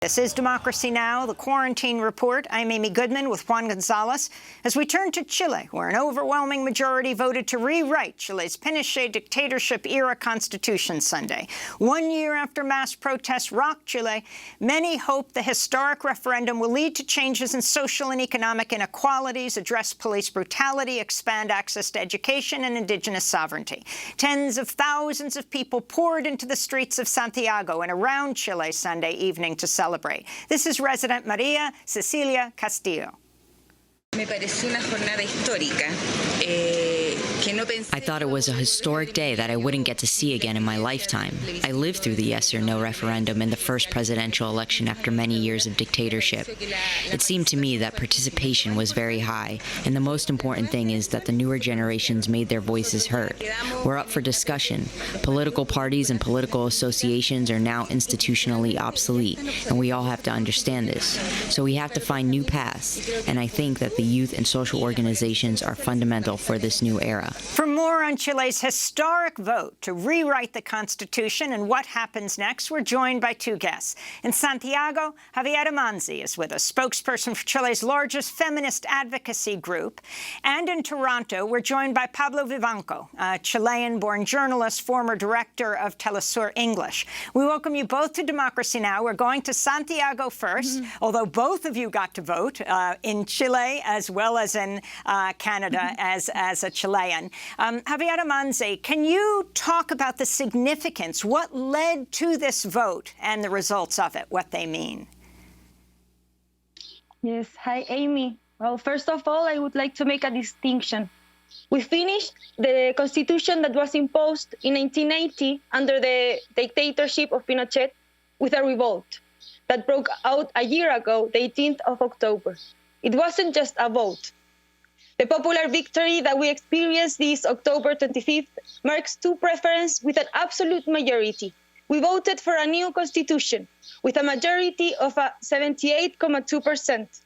This is Democracy Now!, the Quarantine Report. I'm Amy Goodman with Juan Gonzalez. As we turn to Chile, where an overwhelming majority voted to rewrite Chile's Pinochet dictatorship-era constitution Sunday. 1 year after mass protests rocked Chile, many hope the historic referendum will lead to changes in social and economic inequalities, address police brutality, expand access to education and indigenous sovereignty. Tens of thousands of people poured into the streets of Santiago and around Chile Sunday evening to celebrate. This is resident Maria Cecilia Castillo. Me pareció una jornada histórica. I thought it was a historic day that I wouldn't get to see again in my lifetime. I lived through the yes or no referendum in the first presidential election after many years of dictatorship. It seemed to me that participation was very high, and the most important thing is that the newer generations made their voices heard. We're up for discussion. Political parties and political associations are now institutionally obsolete, and we all have to understand this. So we have to find new paths, and I think that the youth and social organizations are fundamental for this new era. For more on Chile's historic vote to rewrite the Constitution and what happens next, we're joined by two guests. In Santiago, Javiera Manzi is with us, spokesperson for Chile's largest feminist advocacy group. And in Toronto, we're joined by Pablo Vivanco, a Chilean-born journalist, former director of Telesur English. We welcome you both to Democracy Now! We're going to Santiago first, although both of you got to vote in Chile as well as in Canada as a Chilean. Javiera Manzi, can you talk about the significance, what led to this vote and the results of it, what they mean? Yes. Hi, Amy. Well, first of all, I would like to make a distinction. We finished the constitution that was imposed in 1980 under the dictatorship of Pinochet with a revolt that broke out a year ago, the 18th of October. It wasn't just a vote. The popular victory that we experienced this October 25th marks two preferences with an absolute majority. We voted for a new constitution with a majority of 78.2%.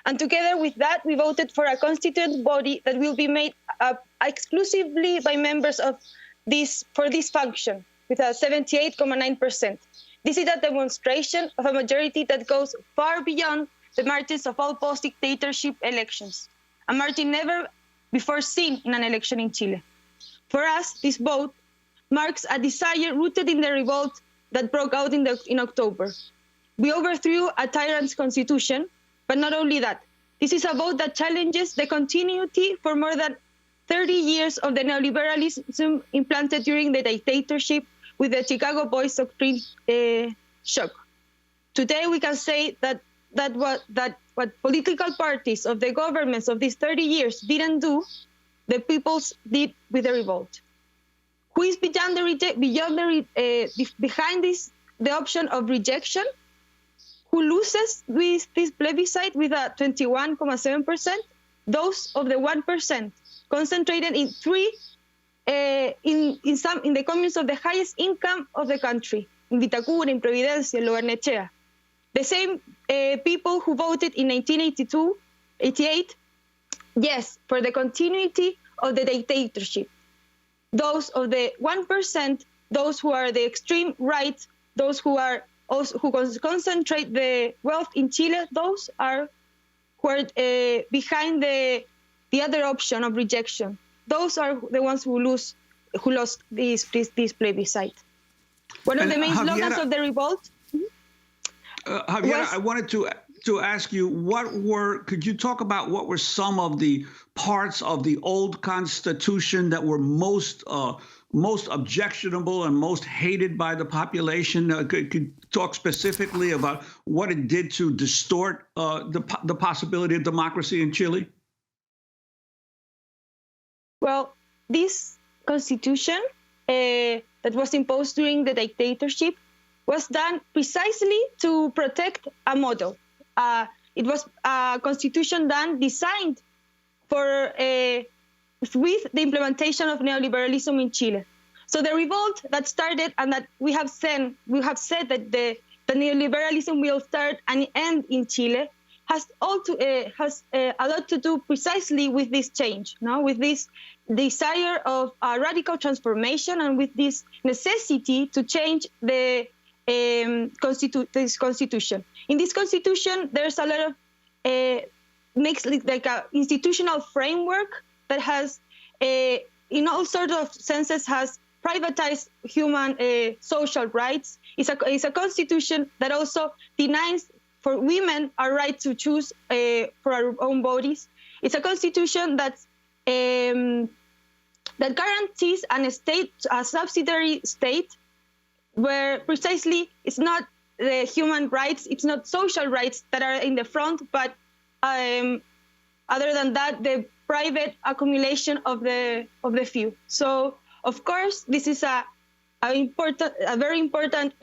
And together with that, we voted for a constituent body that will be made up exclusively by members of for this function with a 78.9%. This is a demonstration of a majority that goes far beyond the margins of all post-dictatorship elections, a margin never before seen in an election in Chile. For us, this vote marks a desire rooted in the revolt that broke out in October. We overthrew a tyrant's constitution, but not only that. This is a vote that challenges the continuity for more than 30 years of the neoliberalism implanted during the dictatorship with the Chicago Boys doctrine shock. Today, we can say that what political parties of the governments of these 30 years didn't do, the peoples did with the revolt. Who is behind the option of rejection? Who loses with this plebiscite with a 21.7%? Those of the 1% concentrated in in the communes of the highest income of the country, in Vitacura, in Providencia, in Lo Barnechea. The same people who voted in 1988, yes, for the continuity of the dictatorship. Those of the 1%, those who are the extreme right, those who concentrate the wealth in Chile, those are who are behind the other option of rejection. Those are the ones who lost this plebiscite. One of the main slogans of the revolt. Javiera, I wanted to ask you, could you talk about what were some of the parts of the old Constitution that were most objectionable and most hated by the population? Could you talk specifically about what it did to distort the possibility of democracy in Chile? Well, This constitution that was imposed during the dictatorship was done precisely to protect a model. It was a constitution designed for with the implementation of neoliberalism in Chile. So the revolt that started, and that we have said that the neoliberalism will start and end in Chile, has a lot to do precisely with this change, with this desire of a radical transformation, and with this necessity to change the this constitution. In this constitution, there's a lot of makes like a institutional framework that has, in all sorts of senses, has privatized human social rights. It's a constitution that also denies for women our right to choose for our own bodies. It's a constitution that guarantees a subsidiary state, where precisely it's not the human rights, it's not social rights that are in the front, but other than that, the private accumulation of the few. So, of course, this is a very important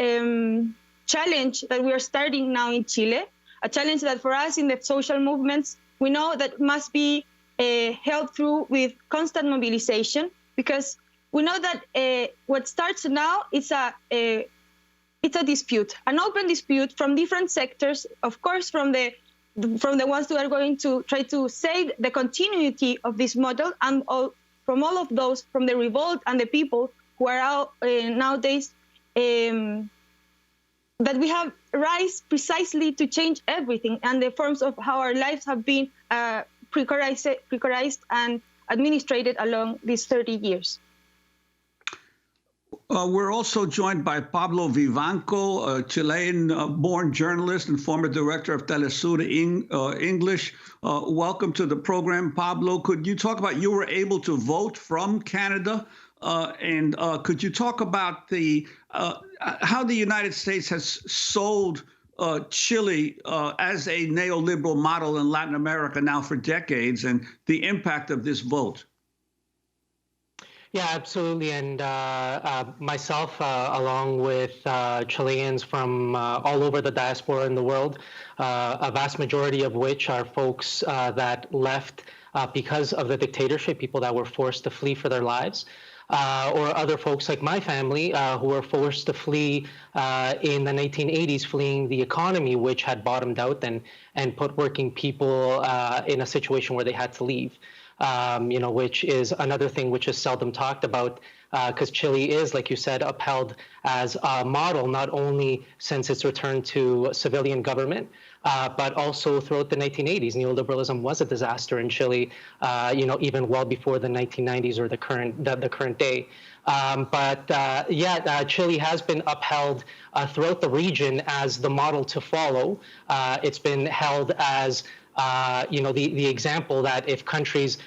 challenge that we are starting now in Chile. A challenge that for us in the social movements, we know that must be held through with constant mobilization, because we know that what starts now is it's a dispute, an open dispute from different sectors, of course, from the ones who are going to try to save the continuity of this model, and from all of those, from the revolt and the people who are out nowadays, that we have rise precisely to change everything, and the forms of how our lives have been precarized and administrated along these 30 years. We're also joined by Pablo Vivanco, a Chilean-born journalist and former director of Telesur English. Welcome to the program, Pablo. Could you talk about, you were able to vote from Canada, and could you talk about how the United States has sold Chile as a neoliberal model in Latin America now for decades, and the impact of this vote? Yeah, absolutely. And myself, along with Chileans from all over the diaspora in the world, a vast majority of which are folks that left because of the dictatorship, people that were forced to flee for their lives, or other folks like my family who were forced to flee in the 1980s, fleeing the economy, which had bottomed out and put working people in a situation where they had to leave. Which is another thing which is seldom talked about, because Chile is, like you said, upheld as a model, not only since its return to civilian government, but also throughout the 1980s. Neoliberalism was a disaster in Chile, even well before the 1990s or the current day. Chile has been upheld throughout the region as the model to follow. It's been held as the example that if countries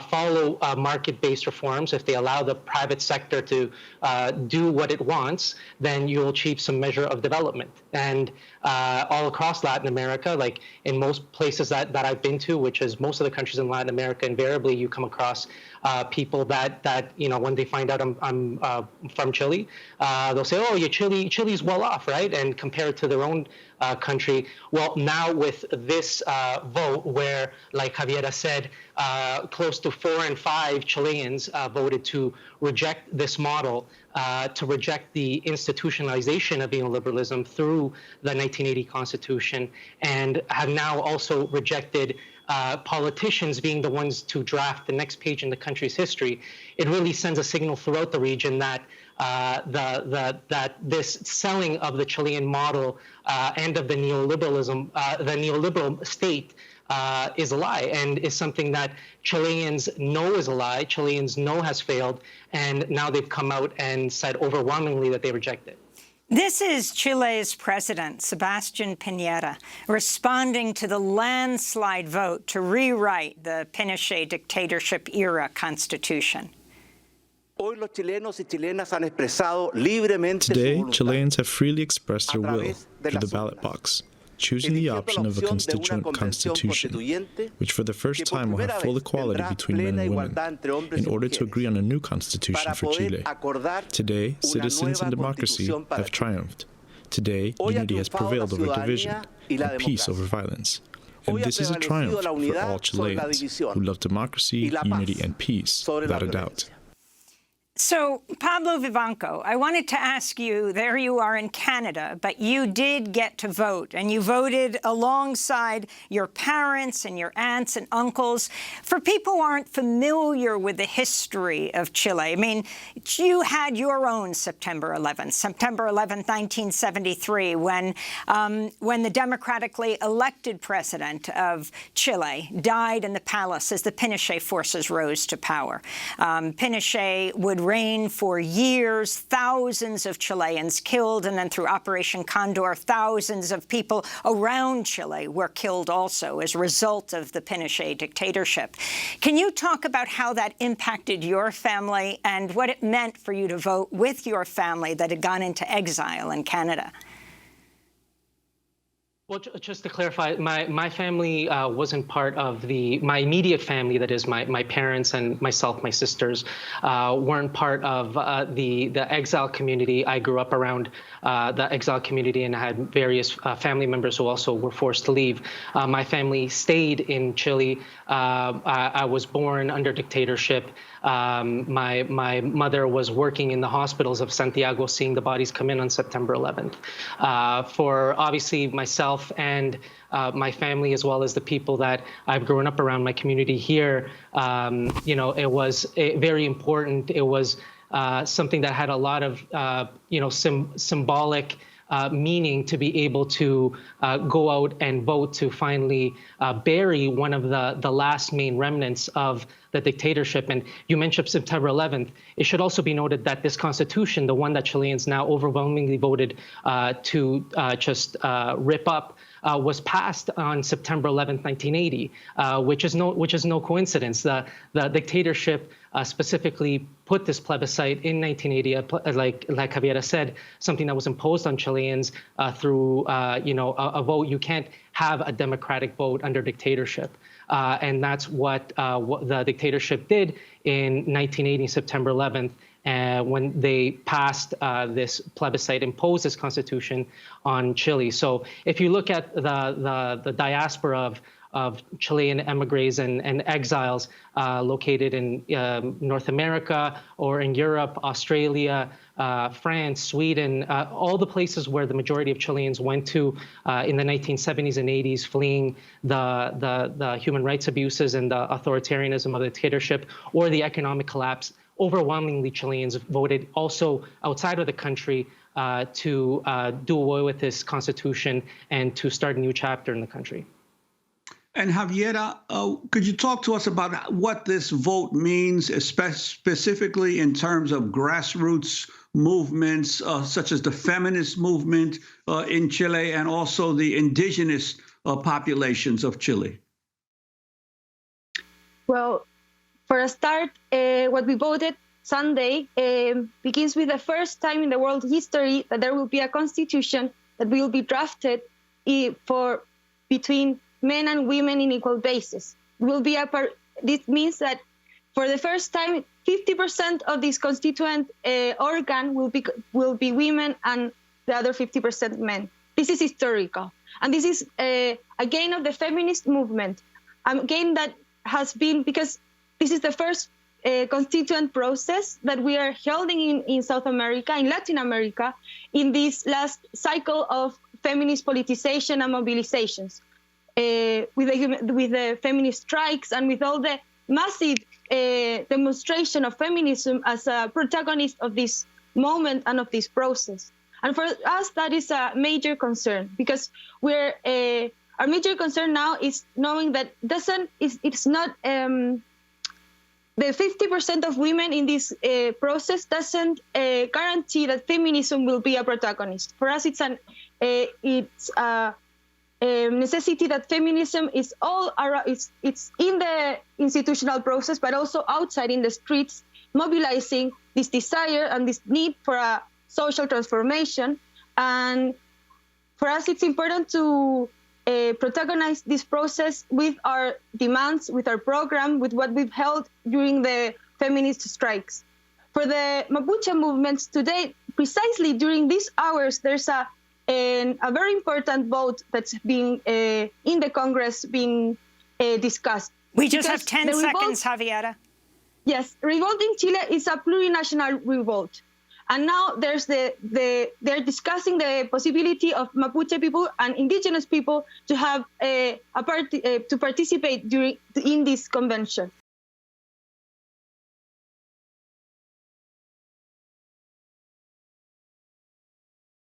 follow market-based reforms, if they allow the private sector to do what it wants, then you'll achieve some measure of development. And all across Latin America, like in most places that I've been to, which is most of the countries in Latin America, invariably you come across people that when they find out I'm from Chile, they'll say, "Oh, Chile's well off, right?" And compare it to their own country. Well, now with this vote, where, like Javiera said, close to 4 in 5 Chileans voted to reject this model, to reject the institutionalization of neoliberalism through the 1980 Constitution, and have now also rejected politicians being the ones to draft the next page in the country's history. It really sends a signal throughout the region that that this selling of the Chilean model and of the neoliberalism, the neoliberal state, is a lie, and is something that Chileans know is a lie, Chileans know has failed, and now they've come out and said overwhelmingly that they reject it. This is Chile's president, Sebastian Pineda, responding to the landslide vote to rewrite the Pinochet dictatorship-era constitution. Today, Chileans have freely expressed their will through the ballot box, choosing the option of a constituent constitution, which for the first time will have full equality between men and women, in order to agree on a new constitution for Chile. Today, citizens and democracy have triumphed. Today, unity has prevailed over division, and peace over violence. And this is a triumph for all Chileans who love democracy, unity, and peace, without a doubt. So, Pablo Vivanco, I wanted to ask you, there you are in Canada, but you did get to vote, and you voted alongside your parents and your aunts and uncles. For people who aren't familiar with the history of Chile, I mean, you had your own September 11th, 1973, when the democratically elected president of Chile died in the palace as the Pinochet forces rose to power. Pinochet would reign for years, thousands of Chileans killed, and then through Operation Condor, thousands of people around Chile were killed also as a result of the Pinochet dictatorship. Can you talk about how that impacted your family and what it meant for you to vote with your family that had gone into exile in Canada? Well, just to clarify, my family wasn't part of my immediate family, that is my parents and myself, my sisters, weren't part of the exile community. I grew up around the exile community and I had various family members who also were forced to leave. My family stayed in Chile. I was born under dictatorship. My mother was working in the hospitals of Santiago, seeing the bodies come in on September 11th. For obviously myself and my family, as well as the people that I've grown up around, my community here, it was very important. It was something that had a lot of, symbolic meaning to be able to go out and vote to finally bury one of the last main remnants of the dictatorship. And you mentioned September 11th. It should also be noted that this constitution, the one that Chileans now overwhelmingly voted to just rip up, was passed on September 11th, 1980, which is no coincidence. The dictatorship specifically put this plebiscite in 1980, like Javiera said, something that was imposed on Chileans through a vote. You can't have a democratic vote under dictatorship. And that's what the dictatorship did in 1980, September 11th, when they passed this plebiscite, imposed this constitution on Chile. So if you look at the diaspora of Chilean emigres and exiles located in North America or in Europe, Australia, France, Sweden, all the places where the majority of Chileans went to in the 1970s and 80s, fleeing the human rights abuses and the authoritarianism of the dictatorship or the economic collapse. Overwhelmingly, Chileans voted also outside of the country to do away with this constitution and to start a new chapter in the country. And Javiera, could you talk to us about what this vote means, specifically in terms of grassroots movements, such as the feminist movement in Chile and also the indigenous populations of Chile? Well, for a start, what we voted Sunday begins with the first time in the world history that there will be a constitution that will be drafted for between men and women in equal basis. This means that for the first time, 50% of this constituent organ will be women and the other 50% men. This is historical. And this is a gain of the feminist movement, a gain that has been, because this is the first constituent process that we are holding in South America, in Latin America, in this last cycle of feminist politicization and mobilizations. With the feminist strikes and with all the massive demonstration of feminism as a protagonist of this moment and of this process. And for us, that is a major concern, because our major concern now is knowing that it's not the 50% of women in this process doesn't guarantee that feminism will be a protagonist. For us, it's a necessity that feminism is all around. It's in the institutional process, but also outside in the streets, mobilizing this desire and this need for a social transformation. And for us, it's important to protagonize this process with our demands, with our program, with what we've held during the feminist strikes. For the Mapuche movements today, precisely during these hours, there's a very important vote that's being in the Congress being discussed. We just have 10 seconds, Javiera. Yes, Revolt in Chile is a plurinational revolt. And now they're discussing the possibility of Mapuche people and indigenous people to have to participate in this convention.